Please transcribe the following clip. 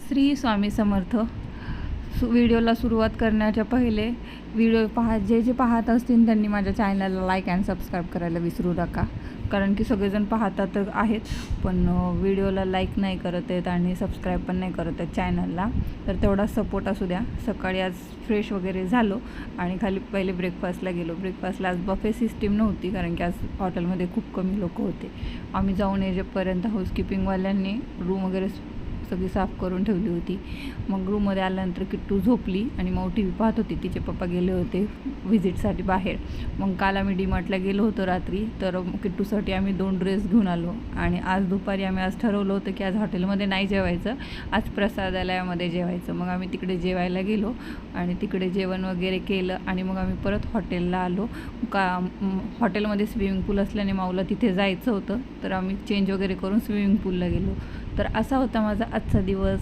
श्री स्वामी समर्थ. व्हिडिओला सुरुवात करण्याच्या पहिले व्हिडिओ जे पाहत असतील त्यांनी माझ्या चॅनलला लाईक अँड सबस्क्राईब करायला विसरू नका. कारण की सगळेजण पाहतात आहेत पण व्हिडिओला लाईक नाही करत आहेत आणि सबस्क्राईब पण नाही करत आहेत चॅनलला. तर तेवढा सपोर्ट असू द्या. सकाळी आज फ्रेश वगैरे झालो आणि खाली पहिले ब्रेकफास्टला गेलो. ब्रेकफास्टला आज बफे सिस्टीम नव्हती कारण की आज हॉटेलमध्ये खूप कमी लोक होते. आम्ही जाऊन येजेपर्यंत हाऊसकीपिंगवाल्यांनी रूम वगैरे सगळी साफ करून ठेवली होती. मग रूममध्ये आल्यानंतर किट्टू झोपली आणि मग टी व्ही पाहत होती. तिचे पप्पा गेले होते व्हिजिटसाठी बाहेर. मग काल आम्ही डीमार्टला गेलो होतो रात्री. तर किट्टूसाठी आम्ही 2 ड्रेस घेऊन आलो आणि आज दुपारी आम्ही आज ठरवलं होतं की आज हॉटेलमध्ये नाही जेवायचं, आज प्रसादालयामध्ये जेवायचं. मग आम्ही तिकडे जेवायला गेलो आणि तिकडे जेवण वगैरे केलं आणि मग आम्ही परत हॉटेलला आलो. हॉटेलमध्ये स्विमिंग पूल असल्याने माऊला तिथे जायचं होतं तर आम्ही चेंज वगैरे करून स्विमिंग पूलला गेलो. तर असा होता माझा आजचा दिवस.